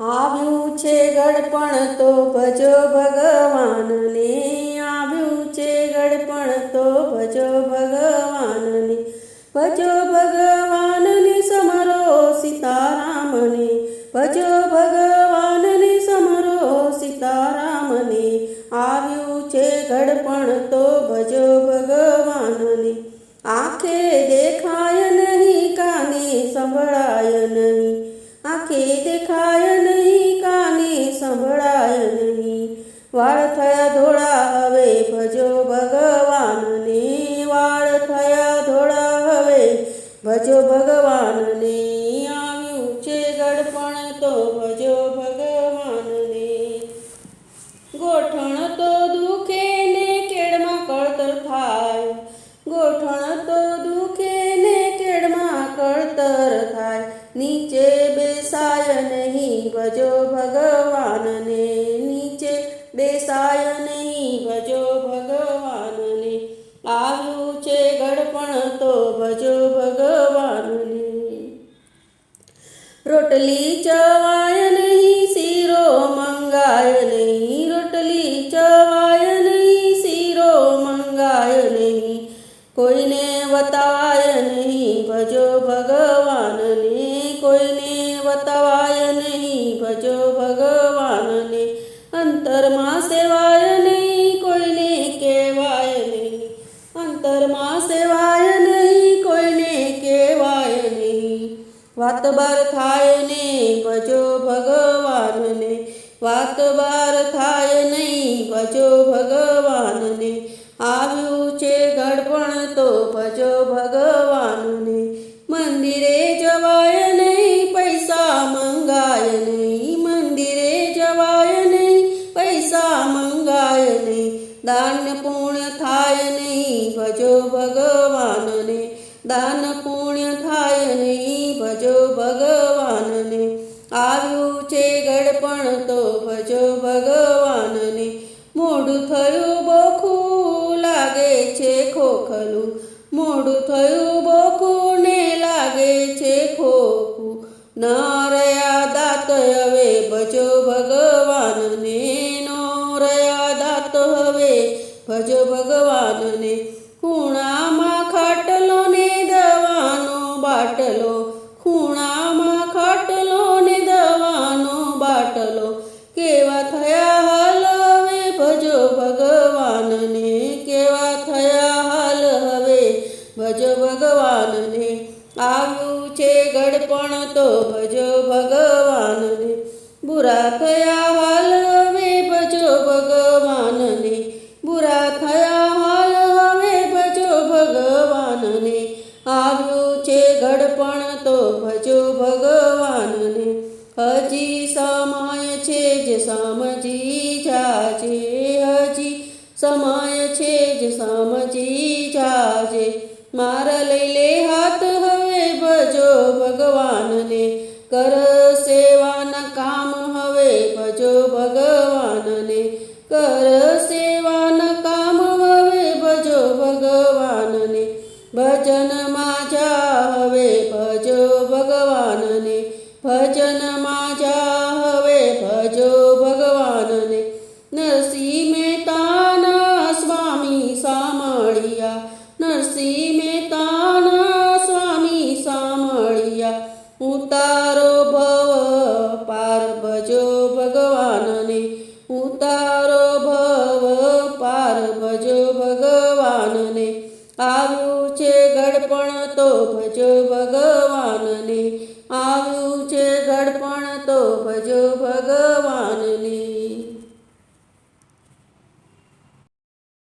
આવ્યું છે ગળપણ તો ભજો ભગવાનને, આવ્યું છે ગળપણ તો ભજો ભગવાનને, ભજો ભગવાનને સમરો સીતારામને, ભજો ભગવાનને સમરો સીતારામને, આવ્યું છે ગળપણ તો ભજો ભગવાનને, આંખે દેખાય નહીં કાને સંભળાય નહીં, આંખે દેખાય નહીં કાને સંભળાય નહીં, વાળ થયા ધોળા હવે ભજો ભગવાનને, વાળ થયા ધોળા હવે ભજો ભગવાનને, આવ્યું છે ગળપણ તો ભજો ભગવાનને, ગોઠણ તો દુખે ને કેળમાં કળતર થાય, ગોઠણ તો દુખે ને કેળમાં કળતર થાય, નીચે બેસાય નહીં ભજો ભગવાનને, નીચે બેસાય નહીં ભજો ભગવાનને, આવ્યું છે ગળપણ તો ભજો ભગવાનને, રોટલી ચવાય નહીં શીરો મંગાય નહીં, રોટલી ચવાય નહીં શીરો મંગાય નહીં, કોઈને વતાવાય નહીં ભજો ભગવાનને, કોઈને વતાવાય નહીં ભજો ભગવાનને, અંતરમાં સેવાય નહીં કોઈને કહેવાય નહીં, અંતરમાં સેવાય નહીં કોઈને કહેવાય નહીં, વાત બાર થાય ને ભજો ભગવાનને, વાત બાર થાય નહીં ભજો ભગવાનને, આવ્યું છે ગળપણ તો ભજો ભગવાનને, મંદિરે જવાય નહીં પૈસા મંગાય નહીં, મંદિરે જવાય નહીં પૈસા મંગાય નહીં, દાન પુણ્ય થાય નહીં ભજો ભગવાનને, દાન પુણ્ય થાય નહીં ભજો ભગવાનને, આવ્યું છે ગળપણ તો ભજો ભગવાનને, મોડું થયું બોખું લાગે છે ખોખલું, મોડું થયું બોખું ને લાગે છે ખોખું, ન રહ્યા દાંત હવે ભજો ભગવાનને, નો રહ્યા દાંત હવે ભજો ભગવાનને, ખૂણામાં ખાટલો ને દવાનો બાટલો, ખૂણામાં ખાટલો ને દવાનો બાટલો, કેવા થયા હાલ હવે ભજો ભગવાનને, કેવા થયા હાલ હવે ભજો ભગવાનને, આવ્યું છે ગળપણ તો ભજો ભગવાનને, બુરા થયા હાલ હવે ભજો ભગવાનને, બુરા થયા હાલ હવે ભજો ભગવાનને, આવ્યું છે ગળપણ તો ભજો ભગવાનને, હજી સમય છે જ સમજી જાજે, હજી સમય છે જ સમજી જાજે, મારા લઈ લે હાથ હવે ભજો ભગવાનને, કર સેવાના કામ હવે ભજો ભગવાનને, કર સેવાના કામ હવે ભજો ભગવાનને, ભજનમાં જા હવે ભજો ભગવાનને, ભજનમાં જા હવે ભજો ભગવાનને, નરસિંહ મહેતાના સ્વામી સામળિયા, નરસિંહ મહેતાના સ્વામી સામળિયા, ઉતારો ભવ પાર ભજો ભગવાનને, ઉતારો ભવ પાર ભજો ભગવાનને, આવ્યું છે ગળપણ તો ભજો ભગવાનને, આવ્યું છે ગળપણ તો ભજો ભગવાનને.